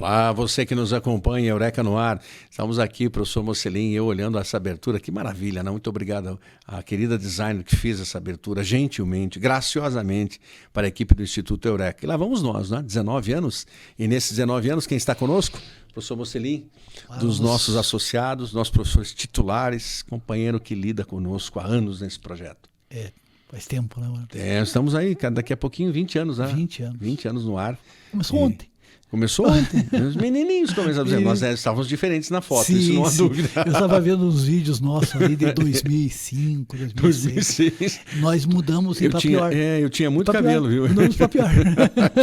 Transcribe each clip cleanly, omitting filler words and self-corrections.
Olá, você que nos acompanha, Eureka no Ar. Estamos aqui, professor Mocelin e eu olhando essa abertura. Que maravilha, né? Muito obrigado à querida designer que fez essa abertura, gentilmente, graciosamente, para a equipe do Instituto Eureka. E lá vamos nós, né? 19 anos. E nesses 19 anos, quem está conosco? Professor Mocelin, dos nossos associados, nossos professores titulares, companheiro que lida conosco há anos nesse projeto. Faz tempo, né, Marcos? Estamos aí, daqui a pouquinho, 20 anos, né? 20 anos. 20 anos no ar. Começou ontem. Começou ontem. Os menininhos começaram a dizer, nós estávamos diferentes na foto, sim, isso não há dúvida. Eu estava vendo uns vídeos nossos ali de 2005, 2006. Nós mudamos para pior. Eu tinha muito cabelo, viu? Mudamos para pior.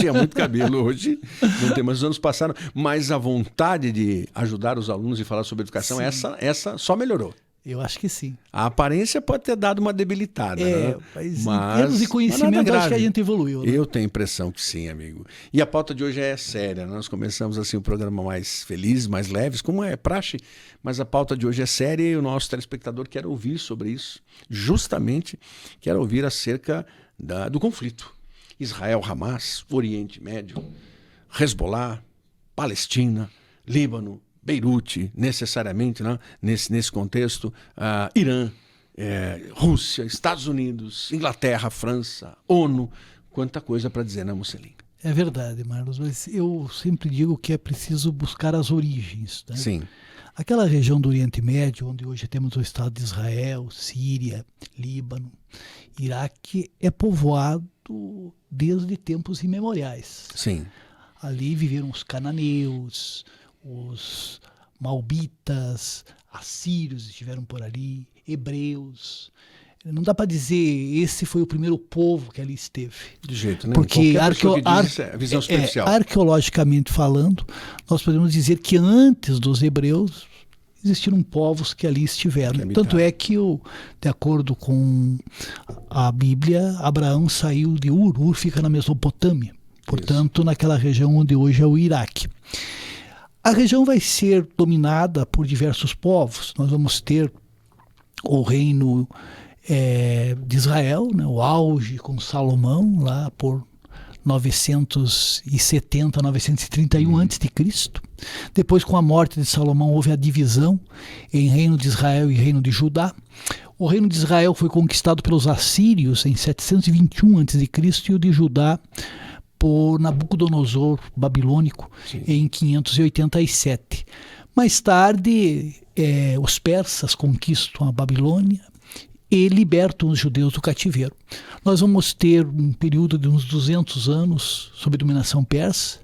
Tinha muito cabelo hoje, não tem, mas os anos passaram. Mas a vontade de ajudar os alunos e falar sobre educação, essa só melhorou. Eu acho que sim. A aparência pode ter dado uma debilitada, né? Mas em termos de conhecimento, acho que a gente evoluiu. Né? Eu tenho a impressão que sim, amigo. E a pauta de hoje é séria. Nós começamos assim o programa mais feliz, mais leves, como é praxe, mas a pauta de hoje é séria e o nosso telespectador quer ouvir sobre isso. Justamente quer ouvir acerca do conflito. Israel-Hamas, Oriente Médio, Hezbollah, Palestina, Líbano, Beirute, necessariamente, né? nesse contexto, Irã, Rússia, Estados Unidos, Inglaterra, França, ONU, quanta coisa para dizer, né, Mocelin? É verdade, Marlos, mas eu sempre digo que é preciso buscar as origens. Né? Sim. Aquela região do Oriente Médio, onde hoje temos o Estado de Israel, Síria, Líbano, Iraque, é povoado desde tempos imemoriais. Sim. Ali viveram os cananeus, os malbitas, assírios estiveram por ali, hebreus. Não dá para dizer esse foi o primeiro povo que ali esteve. De jeito nenhum. Porque visão superficial. Arqueologicamente falando, nós podemos dizer que antes dos hebreus existiram povos que ali estiveram. Tanto é que, de acordo com a Bíblia, Abraão saiu de Ur. Ur fica na Mesopotâmia. Portanto, naquela região onde hoje é o Iraque. A região vai ser dominada por diversos povos. Nós vamos ter o reino de Israel, né, o auge com Salomão, lá por 970, 931 a.C. Depois, com a morte de Salomão, houve a divisão em reino de Israel e reino de Judá. O reino de Israel foi conquistado pelos assírios em 721 a.C. e o de Judá por Nabucodonosor babilônico, sim, em 587. Mais tarde, os persas conquistam a Babilônia e libertam os judeus do cativeiro. Nós vamos ter um período de uns 200 anos sob dominação persa.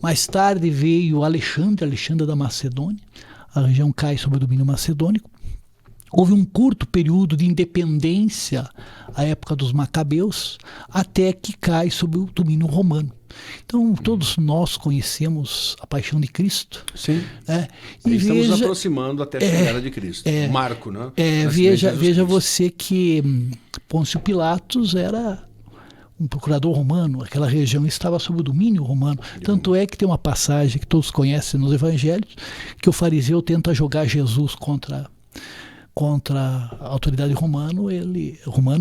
Mais tarde veio Alexandre da Macedônia. A região cai sob o domínio macedônico. Houve um curto período de independência, a época dos Macabeus, até que cai sob o domínio romano. Então, todos nós conhecemos a paixão de Cristo. Sim. E estamos nos aproximando até a chegada de Cristo. Marco, né? Veja você que Pôncio Pilatos era um procurador romano, aquela região estava sob o domínio romano. Tanto é que tem uma passagem que todos conhecem nos evangelhos, que o fariseu tenta jogar Jesus contra a autoridade romana,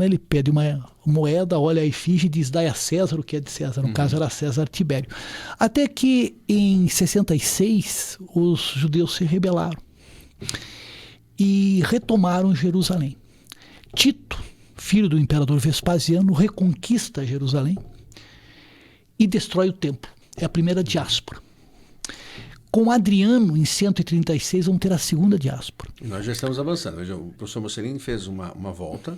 ele pede uma moeda, olha a efígie e diz, dai a César o que é de César. No caso era César Tibério. Até que em 66 os judeus se rebelaram e retomaram Jerusalém. Tito, filho do imperador Vespasiano, reconquista Jerusalém e destrói o templo. É a primeira diáspora. Com Adriano, em 136, vamos ter a segunda diáspora. Nós já estamos avançando. Veja, o professor Mocelin fez uma volta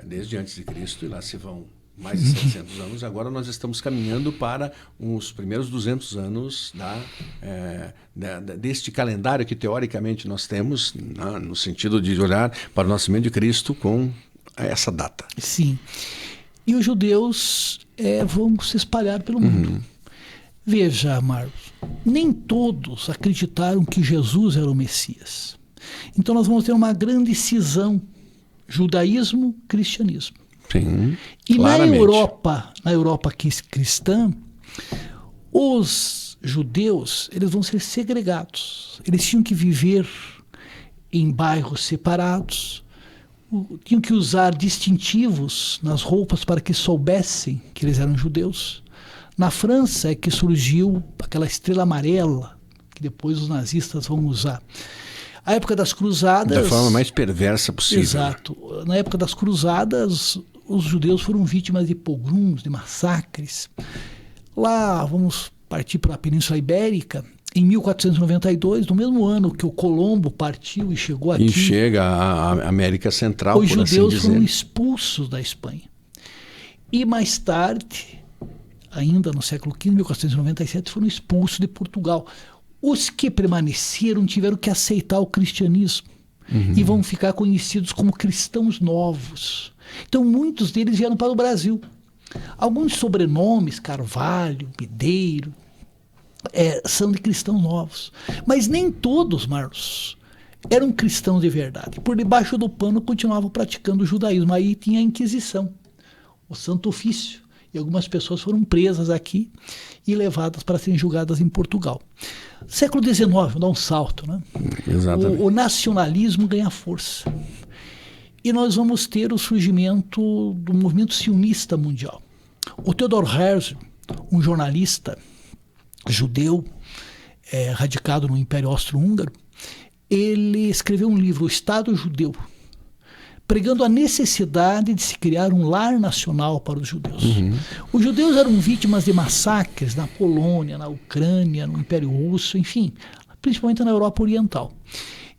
desde antes de Cristo, e lá se vão mais de 700 anos. Agora nós estamos caminhando para os primeiros 200 anos deste calendário que, teoricamente, nós temos, no sentido de olhar para o nascimento de Cristo com essa data. Sim. E os judeus vão se espalhar pelo mundo. Veja, Marcos, nem todos acreditaram que Jesus era o Messias. Então nós vamos ter uma grande cisão, judaísmo, cristianismo. Sim, e claramente. na Europa cristã, os judeus eles vão ser segregados. Eles tinham que viver em bairros separados, tinham que usar distintivos nas roupas para que soubessem que eles eram judeus. Na França é que surgiu aquela estrela amarela, que depois os nazistas vão usar. A época das cruzadas... Da forma mais perversa possível. Exato. Na época das cruzadas, os judeus foram vítimas de pogroms, de massacres. Lá, vamos partir para a Península Ibérica, em 1492, no mesmo ano que o Colombo partiu e chegou aqui... E chega à América Central, os por assim judeus dizer. foram expulsos da Espanha. E mais tarde, ainda no século XV, 1497, foram expulsos de Portugal. Os que permaneceram tiveram que aceitar o cristianismo e vão ficar conhecidos como cristãos novos. Então, muitos deles vieram para o Brasil. Alguns sobrenomes, Carvalho, Mideiro, são de cristãos novos. Mas nem todos, Marlos, eram cristãos de verdade. Por debaixo do pano continuavam praticando o judaísmo. Aí tinha a Inquisição, o Santo Ofício. E algumas pessoas foram presas aqui e levadas para serem julgadas em Portugal. Século XIX, dá um salto, né? Exatamente. O nacionalismo ganha força. E nós vamos ter o surgimento do movimento sionista mundial. O Theodor Herzl, um jornalista judeu, radicado no Império Austro-Húngaro, ele escreveu um livro, O Estado Judeu, pregando a necessidade de se criar um lar nacional para os judeus. Os judeus eram vítimas de massacres na Polônia, na Ucrânia, no Império Russo, enfim, principalmente na Europa Oriental.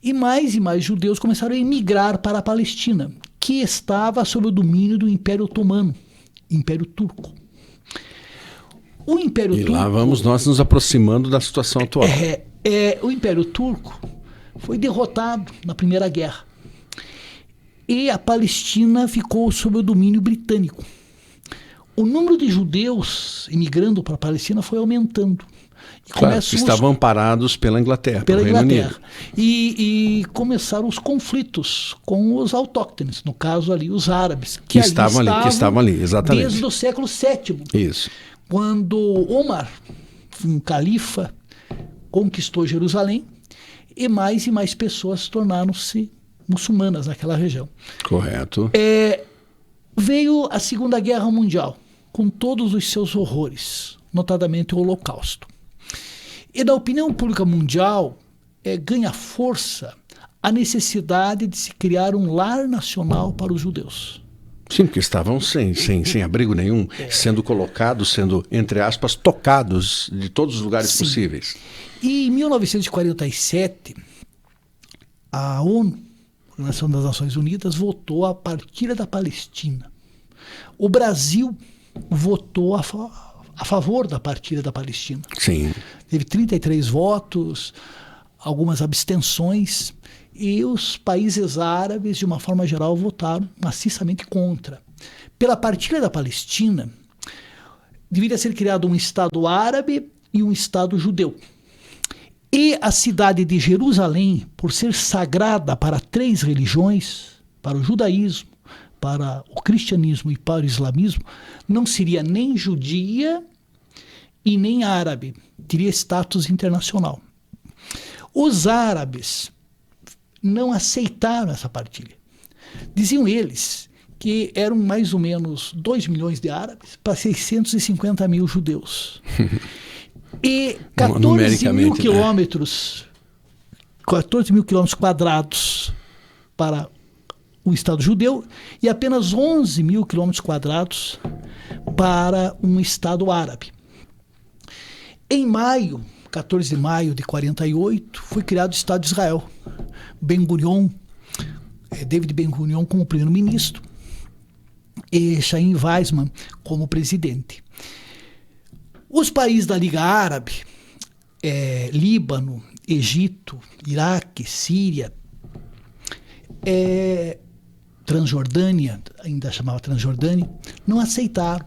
E mais judeus começaram a emigrar para a Palestina, que estava sob o domínio do Império Otomano, Império Turco. O Império Turco... E lá vamos nós nos aproximando da situação atual. O Império Turco foi derrotado na Primeira Guerra. E a Palestina ficou sob o domínio britânico. O número de judeus imigrando para a Palestina foi aumentando. Claro, estavam amparados pela Inglaterra. Pela Inglaterra. E começaram os conflitos com os autóctones, no caso ali os árabes, que estavam ali, exatamente. Desde o século VII. Isso. Quando Omar, um califa, conquistou Jerusalém e mais pessoas tornaram-se muçulmanas naquela região. Correto. Veio a Segunda Guerra Mundial, com todos os seus horrores, notadamente o Holocausto. E na opinião pública mundial, ganha força a necessidade de se criar um lar nacional para os judeus. Sim, porque estavam sem abrigo nenhum, sendo colocados, sendo, entre aspas, tocados de todos os lugares possíveis. E em 1947, a ONU, a Organização das Nações Unidas, votou a partilha da Palestina. O Brasil votou a favor da partilha da Palestina. Sim. Teve 33 votos, algumas abstenções, e os países árabes, de uma forma geral, votaram maciçamente contra. Pela partilha da Palestina, deveria ser criado um Estado árabe e um Estado judeu. E a cidade de Jerusalém, por ser sagrada para 3 religiões, para o judaísmo, para o cristianismo e para o islamismo, não seria nem judia e nem árabe, teria status internacional. Os árabes não aceitaram essa partilha. Diziam eles que eram mais ou menos 2 milhões de árabes para 650 mil judeus. E 14 mil quilômetros, 14 mil quilômetros quadrados para um Estado judeu e apenas 11 mil quilômetros quadrados para um Estado árabe. Em maio, 14 de maio de 48, foi criado o Estado de Israel. David Ben-Gurion como primeiro-ministro e Chaim Weizmann como presidente. Os países da Liga Árabe, Líbano, Egito, Iraque, Síria, Transjordânia, ainda chamava Transjordânia, não aceitaram.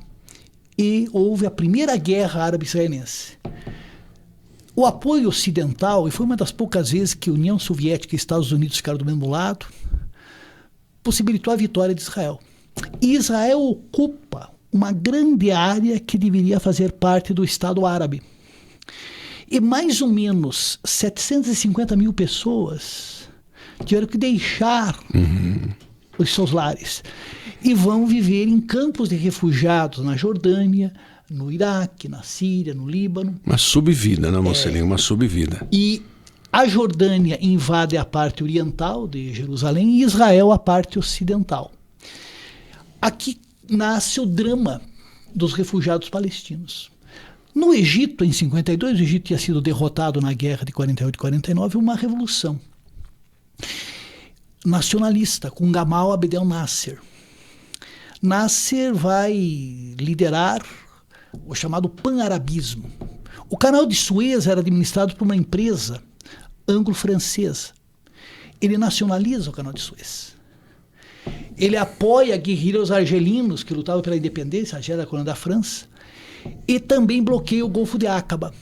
E houve a primeira guerra árabe-israelense. O apoio ocidental, e foi uma das poucas vezes que a União Soviética e Estados Unidos ficaram do mesmo lado, possibilitou a vitória de Israel. E Israel ocupa uma grande área que deveria fazer parte do Estado árabe. E mais ou menos 750 mil pessoas tiveram que deixar os seus lares e vão viver em campos de refugiados na Jordânia, no Iraque, na Síria, no Líbano. Uma subvida, né, Mocelin? Uma subvida. E a Jordânia invade a parte oriental de Jerusalém e Israel a parte ocidental. Aqui nasce o drama dos refugiados palestinos. No Egito, em 52, o Egito tinha sido derrotado na guerra de 48 e 49, uma revolução nacionalista com Gamal Abdel Nasser. Nasser vai liderar o chamado pan-arabismo. O canal de Suez era administrado por uma empresa anglo-francesa. Ele nacionaliza o canal de Suez. Ele apoia guerrilheiros argelinos que lutavam pela independência, a Argélia da colônia da França, e também bloqueia o Golfo de Aqaba.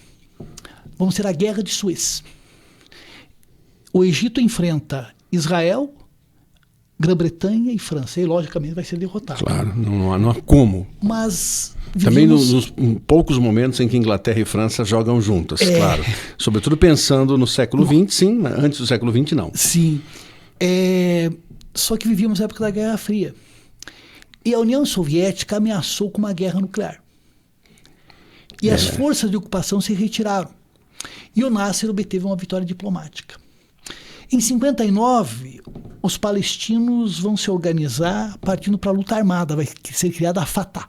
Vamos ter a Guerra de Suez. O Egito enfrenta Israel, Grã-Bretanha e França, e logicamente vai ser derrotado. Claro, não há como. Mas também em poucos momentos em que Inglaterra e França jogam juntas, claro. Sobretudo pensando no século XX, sim, antes do século XX, não. Sim. Só que vivíamos a época da Guerra Fria. E a União Soviética ameaçou com uma guerra nuclear. E as forças de ocupação se retiraram. E o Nasser obteve uma vitória diplomática. Em 59, os palestinos vão se organizar partindo para a luta armada, vai ser criada a Fatah.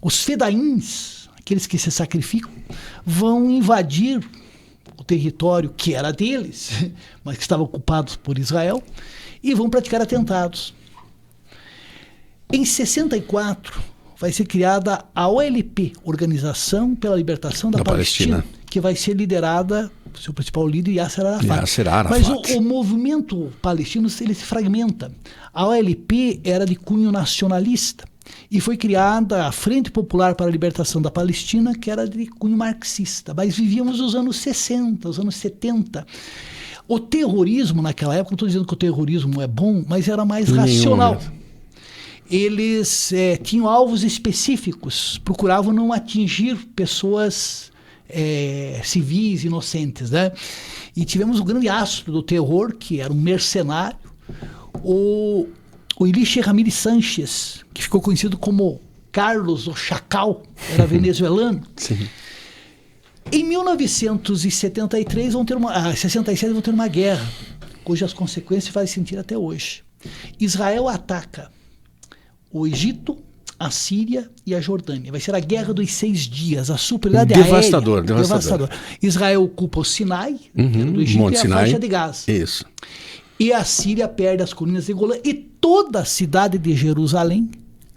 Os fedaíns, aqueles que se sacrificam, vão invadir o território que era deles, mas que estava ocupado por Israel, e vão praticar atentados. Em 64, vai ser criada a OLP, Organização pela Libertação da Palestina, que vai ser liderada, seu principal líder, Yasser Arafat. Mas o movimento palestino ele se fragmenta. A OLP era de cunho nacionalista e foi criada a Frente Popular para a Libertação da Palestina, que era de cunho marxista. Mas vivíamos os anos 60, os anos 70. O terrorismo naquela época, não estou dizendo que o terrorismo é bom, mas era mais racional. Eles tinham alvos específicos, procuravam não atingir pessoas civis, inocentes, né? E tivemos o grande astro do terror, que era um mercenário, o Eliche Ramírez Sánchez, que ficou conhecido como Carlos o Chacal, era venezuelano. Sim. Em 1973 67 vão ter uma guerra, cujas consequências se fazem sentir até hoje. Israel ataca o Egito, a Síria e a Jordânia. Vai ser a Guerra dos 6 Dias, a superioridade aérea. Devastador. Israel ocupa o Sinai, do Egito, Monte e a Sinai, faixa de Gaza. Isso. E a Síria perde as colinas de Golã e toda a cidade de Jerusalém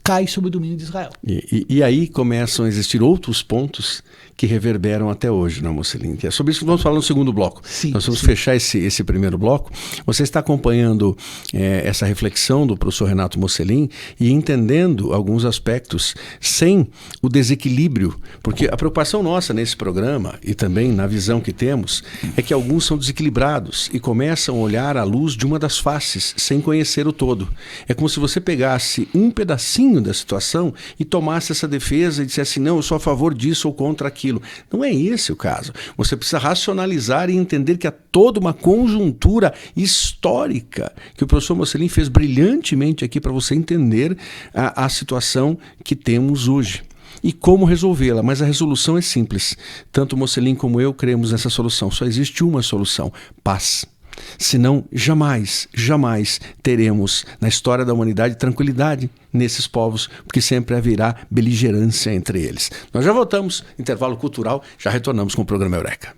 cai sob o domínio de Israel. E aí começam a existir outros pontos que reverberam até hoje, não, Mocelin? É sobre isso que vamos falar no segundo bloco. Sim, nós vamos fechar esse primeiro bloco. Você está acompanhando essa reflexão do professor Renato Mocelin e entendendo alguns aspectos sem o desequilíbrio, porque a preocupação nossa nesse programa e também na visão que temos é que alguns são desequilibrados e começam a olhar à luz de uma das faces sem conhecer o todo. É como se você pegasse um pedacinho da situação e tomasse essa defesa e dissesse, não, eu sou a favor disso ou contra aquilo. Não é esse o caso. Você precisa racionalizar e entender que há toda uma conjuntura histórica que o professor Mocelin fez brilhantemente aqui para você entender a situação que temos hoje e como resolvê-la. Mas a resolução é simples. Tanto Mocelin como eu cremos nessa solução. Só existe uma solução: paz. Senão, jamais teremos na história da humanidade tranquilidade nesses povos, porque sempre haverá beligerância entre eles. Nós já voltamos, intervalo cultural, já retornamos com o programa Eureka.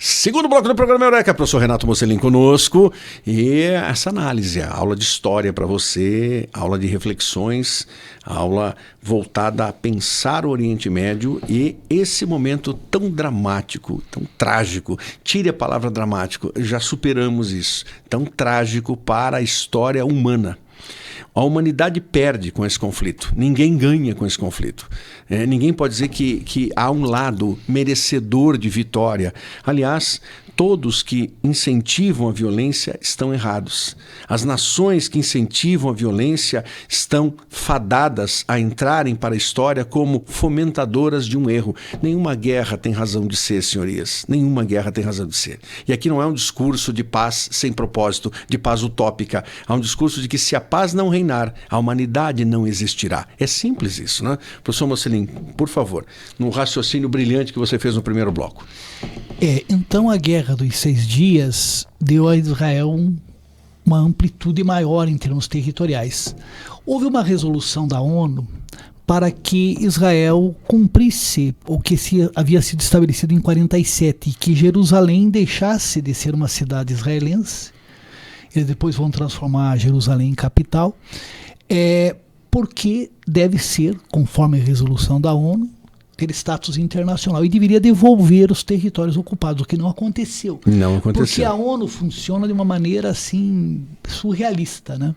Segundo bloco do programa Eureka, professor Renato Mocelin conosco, e essa análise, a aula de história para você, aula de reflexões, aula voltada a pensar o Oriente Médio e esse momento tão dramático, tão trágico, tire a palavra dramático, já superamos isso, tão trágico para a história humana. A humanidade perde com esse conflito, ninguém ganha com esse conflito. Ninguém pode dizer que há um lado merecedor de vitória. Aliás, Todos que incentivam a violência estão errados. As nações que incentivam a violência estão fadadas a entrarem para a história como fomentadoras de um erro. Nenhuma guerra tem razão de ser, senhorias. Nenhuma guerra tem razão de ser. E aqui não é um discurso de paz sem propósito, de paz utópica. Há um discurso de que se a paz não reinar, a humanidade não existirá. É simples isso, né? Professor Mocelin, por favor, num raciocínio brilhante que você fez no primeiro bloco. Então a Guerra dos 6 Dias deu a Israel uma amplitude maior em termos territoriais. Houve uma resolução da ONU para que Israel cumprisse o que havia sido estabelecido em 47, e que Jerusalém deixasse de ser uma cidade israelense. Eles depois vão transformar Jerusalém em capital, porque deve ser, conforme a resolução da ONU, ter status internacional e deveria devolver os territórios ocupados, o que não aconteceu. Não aconteceu. Porque a ONU funciona de uma maneira assim surrealista, né?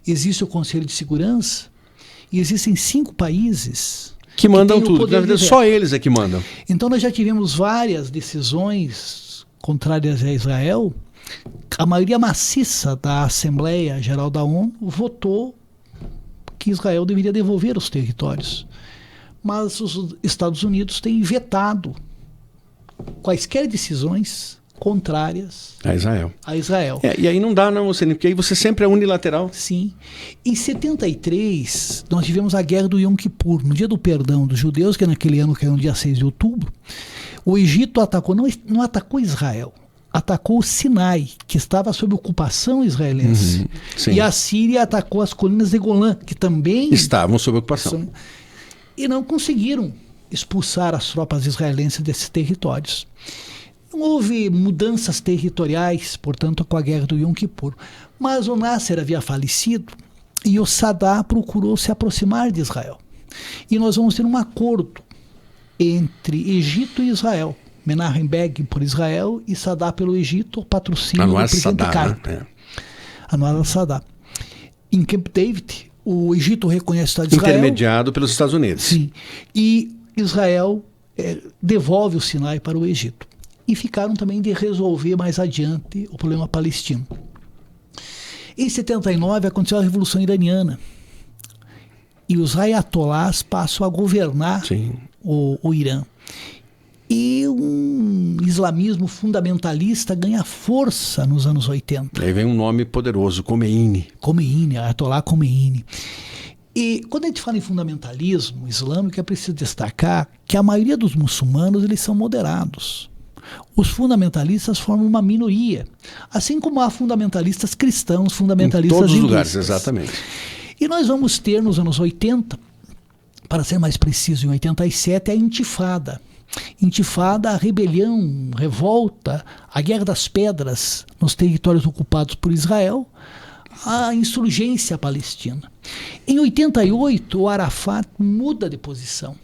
Existe o Conselho de Segurança e existem 5 países que mandam tudo. Na verdade, só eles é que mandam. Então nós já tivemos várias decisões contrárias a Israel. A maioria maciça da Assembleia Geral da ONU votou que Israel deveria devolver os territórios. Mas os Estados Unidos têm vetado quaisquer decisões contrárias a Israel. A Israel. E aí não dá, não, porque aí você sempre é unilateral. Sim. Em 73, nós tivemos a Guerra do Yom Kippur, no dia do perdão dos judeus, que naquele ano caiu no dia 6 de outubro. O Egito atacou, não atacou Israel, atacou o Sinai, que estava sob ocupação israelense. E a Síria atacou as colinas de Golã, que também estavam sob ocupação. E não conseguiram expulsar as tropas israelenses desses territórios. Não houve mudanças territoriais, portanto, com a Guerra do Yom Kippur. Mas o Nasser havia falecido e o Saddam procurou se aproximar de Israel. E nós vamos ter um acordo entre Egito e Israel. Menachem Begin por Israel e Saddam pelo Egito, o patrocínio do presidente Carter. Né? Anwar al-Sadat. Em Camp David, o Egito reconhece o Estado de Israel. Intermediado pelos Estados Unidos. Sim. E Israel devolve o Sinai para o Egito. E ficaram também de resolver mais adiante o problema palestino. Em 79 aconteceu a Revolução Iraniana. E os ayatolás passam a governar o Irã. E um islamismo fundamentalista ganha força nos anos 80. Aí vem um nome poderoso, Khomeini. Ayatollah Khomeini. E quando a gente fala em fundamentalismo islâmico, é preciso destacar que a maioria dos muçulmanos eles são moderados. Os fundamentalistas formam uma minoria, assim como há fundamentalistas cristãos, fundamentalistas hindustas. Em todos os lugares, exatamente. E nós vamos ter nos anos 80, para ser mais preciso, em 87, a Intifada. Intifada, a rebelião, revolta, a Guerra das Pedras nos territórios ocupados por Israel, a insurgência palestina. Em 88, o Arafat muda de posição.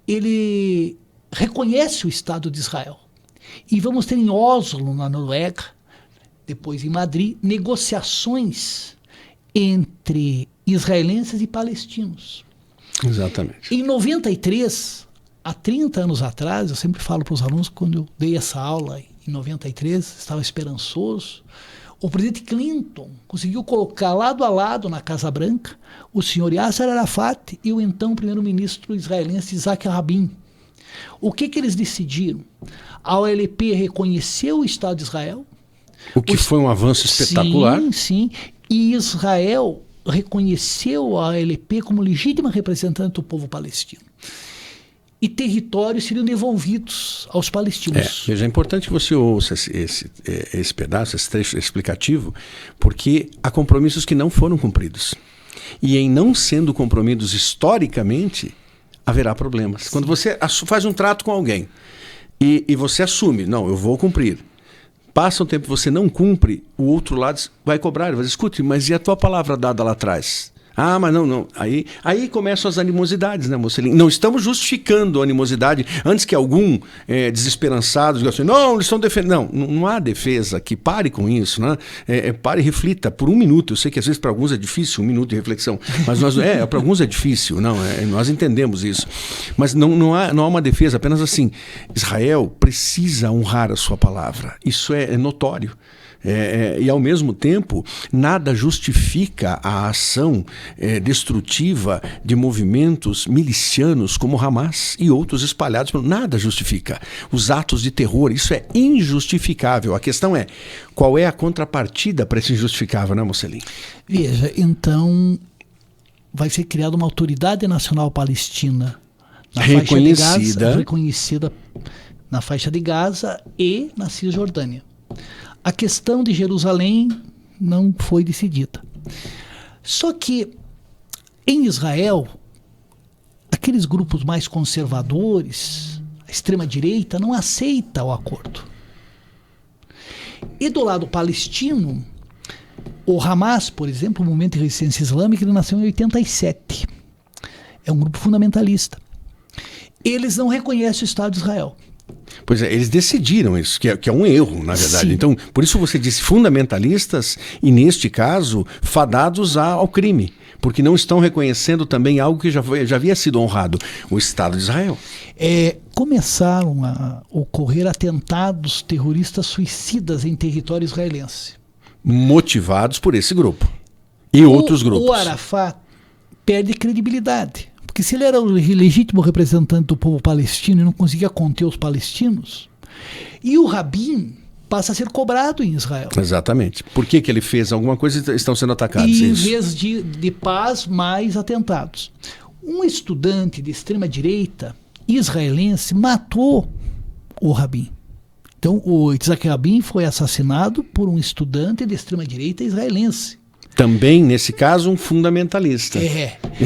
Ele reconhece o Estado de Israel. E vamos ter em Oslo, na Noruega, depois em Madrid, negociações entre israelenses e palestinos. Exatamente. Em 93, há 30 anos atrás, eu sempre falo para os alunos, quando eu dei essa aula em 93, estava esperançoso, o presidente Clinton conseguiu colocar lado a lado na Casa Branca o senhor Yasser Arafat e o então primeiro-ministro israelense Isaac Rabin. O que eles decidiram? A OLP reconheceu o Estado de Israel. O que foi um avanço espetacular. Sim. E Israel reconheceu a OLP como legítima representante do povo palestino. E territórios seriam devolvidos aos palestinos. Veja, é importante que você ouça esse pedaço, esse trecho explicativo, porque há compromissos que não foram cumpridos. E em não sendo cumpridos historicamente, haverá problemas. Sim. Quando você faz um trato com alguém e você assume, não, eu vou cumprir. Passa um tempo, você não cumpre, o outro lado vai cobrar, vai dizer, escute, mas e a tua palavra dada lá atrás? Ah, mas não. Aí começam as animosidades, né, Mocelin? Não estamos justificando a animosidade antes que algum desesperançado diga assim, não, eles estão defendendo. Não há defesa que pare com isso, né? Pare e reflita por um minuto. Eu sei que às vezes para alguns é difícil, um minuto de reflexão, mas para alguns é difícil, não, nós entendemos isso. Mas não há uma defesa, apenas assim, Israel precisa honrar a sua palavra. Isso é notório. E ao mesmo tempo nada justifica a ação destrutiva de movimentos milicianos como Hamas e outros espalhados, nada justifica os atos de terror, isso é injustificável. A questão é, qual é a contrapartida para esse injustificável, né, Mocelin? Veja, então vai ser criada uma autoridade nacional palestina na reconhecida na faixa de Gaza e na Cisjordânia. A questão de Jerusalém não foi decidida. Só que em Israel, aqueles grupos mais conservadores, a extrema-direita, não aceita o acordo. E do lado palestino, o Hamas, por exemplo, o Movimento de Resistência Islâmica, ele nasceu em 87. É um grupo fundamentalista. Eles não reconhecem o Estado de Israel. Pois é, eles decidiram isso, que é um erro, na verdade. Sim. Então, por isso você disse fundamentalistas e, neste caso, fadados ao crime, porque não estão reconhecendo também algo que já havia sido honrado, o Estado de Israel. Começaram a ocorrer atentados terroristas suicidas em território israelense. Motivados por esse grupo e outros grupos. O Arafat perde credibilidade. Porque se ele era o legítimo representante do povo palestino e não conseguia conter os palestinos, e o Rabin passa a ser cobrado em Israel. Exatamente. Por que ele fez alguma coisa e estão sendo atacados? E em vez de paz, mais atentados. Um estudante de extrema-direita israelense matou o Rabin. Então, o Yitzhak Rabin foi assassinado por um estudante de extrema-direita israelense. Também, nesse caso, um fundamentalista.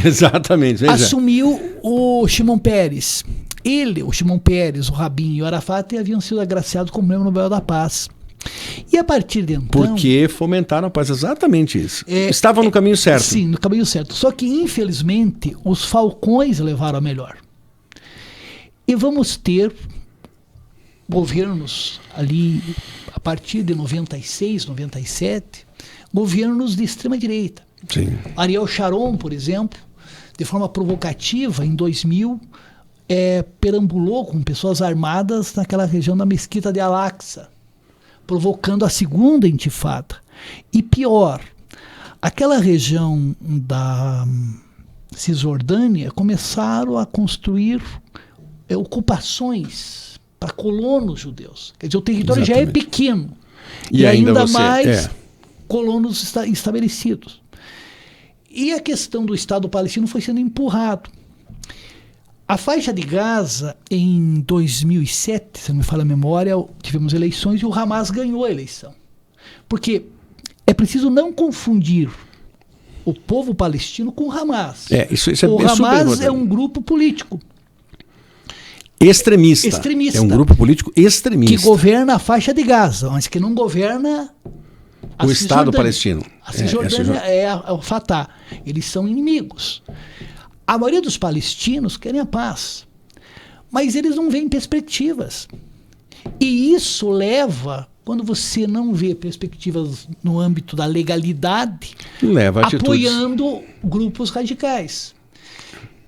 Exatamente. Veja. Assumiu o Shimon Peres. O Shimon Peres, o Rabin e o Arafat haviam sido agraciados como Prêmio Nobel da Paz. E a partir de então... Porque fomentaram a paz, exatamente isso. Estavam no caminho certo. Sim, no caminho certo. Só que, infelizmente, os falcões levaram a melhor. E vamos ter governos ali, a partir de 96, 97... governos de extrema-direita. Ariel Sharon, por exemplo, de forma provocativa, em 2000, perambulou com pessoas armadas naquela região da Mesquita de Al-Aqsa, provocando a segunda intifada. E pior, aquela região da Cisjordânia começaram a construir ocupações para colonos judeus. Quer dizer, o território já é pequeno. E ainda mais... colonos estabelecidos. E a questão do Estado palestino foi sendo empurrado. A faixa de Gaza, em 2007, se não me falha a memória, tivemos eleições e o Hamas ganhou a eleição. Porque é preciso não confundir o povo palestino com o Hamas. O Hamas é um grupo político. Extremista. É um grupo político extremista. Que governa a faixa de Gaza, mas que não governa... o Estado palestino. A Cisjordânia é o Fatah. Eles são inimigos. A maioria dos palestinos querem a paz. Mas eles não veem perspectivas. E isso leva, quando você não vê perspectivas no âmbito da legalidade, apoiando grupos radicais.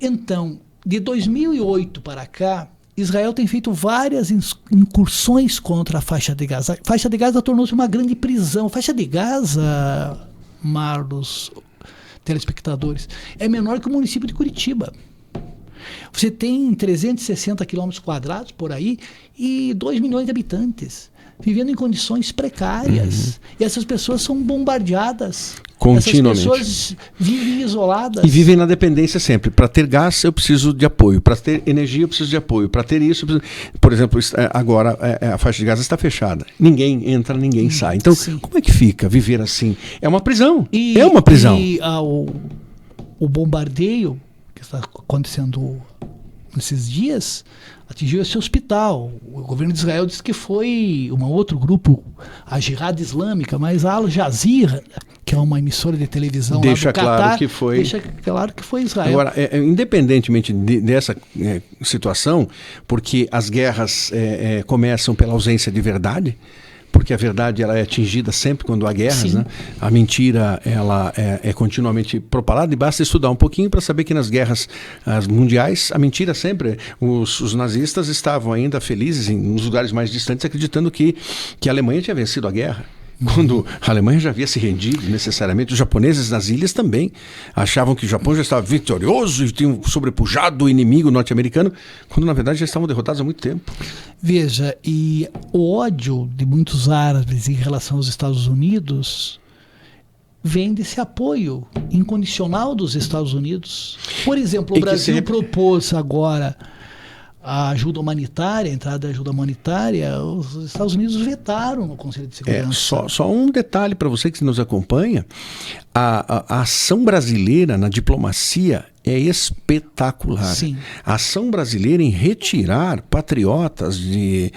Então, de 2008 para cá, Israel tem feito várias incursões contra a faixa de Gaza. A faixa de Gaza tornou-se uma grande prisão. A faixa de Gaza, Marlos, telespectadores, é menor que o município de Curitiba. Você tem 360 quilômetros quadrados por aí e 2 milhões de habitantes, vivendo em condições precárias. E essas pessoas são bombardeadas. Continuamente. Essas pessoas vivem isoladas. E vivem na dependência sempre. Para ter gás, eu preciso de apoio. Para ter energia, eu preciso de apoio. Para ter isso, eu preciso... Por exemplo, agora a faixa de Gaza está fechada. Ninguém entra, ninguém sai. Então, como é que fica viver assim? É uma prisão. É uma prisão. E o bombardeio que está acontecendo nesses dias, atingiu esse hospital. O governo de Israel disse que foi um outro grupo, a Jihad Islâmica, mas a Al Jazeera, que é uma emissora de televisão deixa lá do Catar, claro que foi... deixa claro que foi Israel. Agora, independentemente dessa situação, porque as guerras começam pela ausência de verdade, porque a verdade ela é atingida sempre quando há guerras, né? A mentira ela é continuamente propalada, e basta estudar um pouquinho para saber que nas guerras mundiais a mentira sempre, os nazistas estavam ainda felizes nos lugares mais distantes acreditando que a Alemanha tinha vencido a guerra. Quando a Alemanha já havia se rendido necessariamente, os japoneses nas ilhas também achavam que o Japão já estava vitorioso e tinham sobrepujado o inimigo norte-americano, quando na verdade já estavam derrotados há muito tempo. Veja, e o ódio de muitos árabes em relação aos Estados Unidos vem desse apoio incondicional dos Estados Unidos. Por exemplo, o Brasil propôs agora a ajuda humanitária, a entrada da ajuda humanitária, os Estados Unidos vetaram no Conselho de Segurança. Só um detalhe para você que nos acompanha, a ação brasileira na diplomacia é espetacular. Sim. A ação brasileira em retirar patriotas de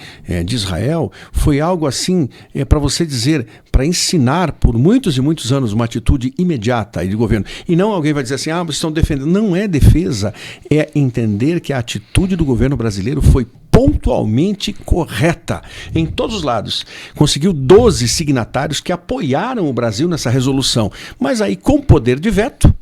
Israel foi algo assim, para você dizer, para ensinar por muitos e muitos anos uma atitude imediata de governo. E não alguém vai dizer assim, vocês estão defendendo. Não é defesa, é entender que a atitude do governo brasileiro foi pontualmente correta em todos os lados. Conseguiu 12 signatários que apoiaram o Brasil nessa resolução. Mas aí, com poder de veto,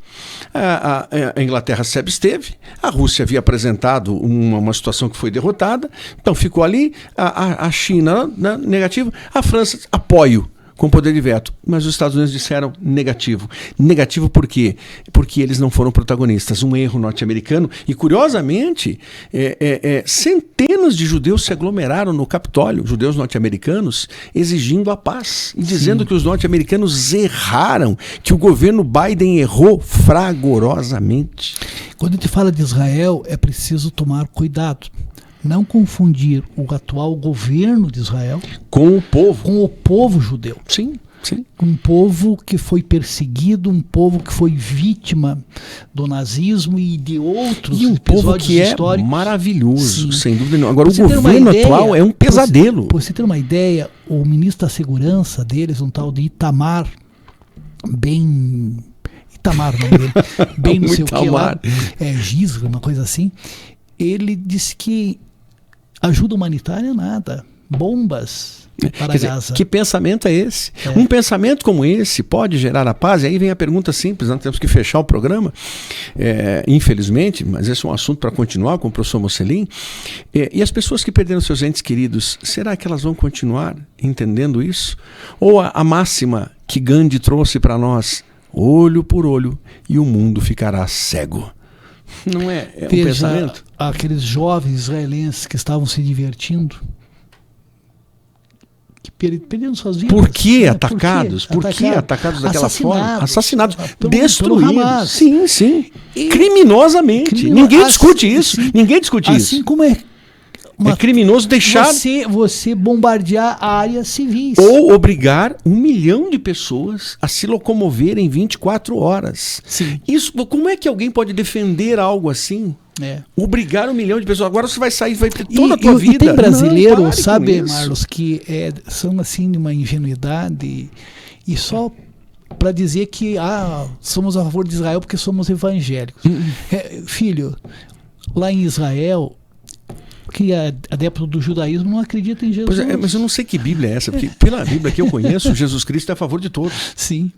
a Inglaterra se absteve, a Rússia havia apresentado uma situação que foi derrotada, então ficou ali, a China negativo, a França apoio com poder de veto, mas os Estados Unidos disseram negativo. Negativo por quê? Porque eles não foram protagonistas. Um erro norte-americano. E, curiosamente, centenas de judeus se aglomeraram no Capitólio, judeus norte-americanos, exigindo a paz e dizendo que os norte-americanos erraram, que o governo Biden errou fragorosamente. Quando a gente fala de Israel, é preciso tomar cuidado. Não confundir o atual governo de Israel com o povo judeu. Sim. Um povo que foi perseguido, um povo que foi vítima do nazismo e de outros episódios históricos. Povo que é maravilhoso, sem dúvida nenhuma. Agora, o governo atual é um pesadelo. Para você ter uma ideia, o ministro da segurança deles, um tal de Itamar, o nome dele, bem não sei o que lá, Gisra, uma coisa assim, ele disse que ajuda humanitária nada, bombas para Gaza. Que pensamento é esse? Um pensamento como esse pode gerar a paz? E aí vem a pergunta simples, nós temos que fechar o programa, infelizmente, mas esse é um assunto para continuar com o professor Mocelin. E as pessoas que perderam seus entes queridos, será que elas vão continuar entendendo isso? Ou a máxima que Gandhi trouxe para nós, olho por olho, e o mundo ficará cego? Não é um pensamento? Aqueles jovens israelenses que estavam se divertindo, que perderam suas vidas. Por que atacados? Por que atacados daquela forma? Assassinados, destruídos. Sim. Criminosamente. Ninguém discute isso. Ninguém discute isso. Assim como é criminoso deixar você bombardear áreas civis. Ou obrigar 1 milhão de pessoas a se locomover em 24 horas. Sim. Isso, como é que alguém pode defender algo assim? Obrigar 1 milhão de pessoas. Agora você vai sair, vai ter toda a tua vida. E tem brasileiro, sabe, Marlos, que são assim de uma ingenuidade e só para dizer que somos a favor de Israel porque somos evangélicos. Filho, lá em Israel, que é adepto do judaísmo não acredita em Jesus. Mas eu não sei que Bíblia é essa, porque pela Bíblia que eu conheço, Jesus Cristo é a favor de todos. Sim.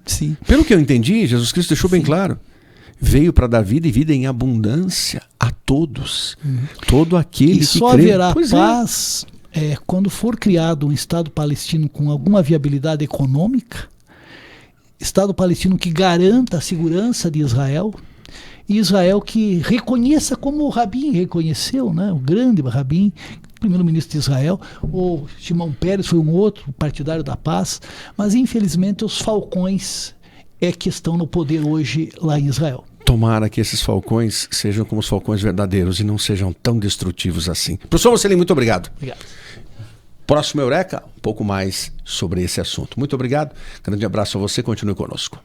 Pelo que eu entendi, Jesus Cristo deixou bem claro. Veio para dar vida e vida em abundância a todos. Todo aquele que crê. E só haverá paz quando for criado um Estado palestino com alguma viabilidade econômica, Estado palestino que garanta a segurança de Israel, e Israel que reconheça como o Rabin reconheceu, né? O grande Rabin, primeiro-ministro de Israel. O Shimon Peres foi um outro partidário da paz, mas infelizmente os falcões que estão no poder hoje lá em Israel. Tomara que esses falcões sejam como os falcões verdadeiros e não sejam tão destrutivos assim. Professor Mocelin, muito obrigado. Obrigado. Próximo Eureka, um pouco mais sobre esse assunto. Muito obrigado, grande abraço a você, continue conosco.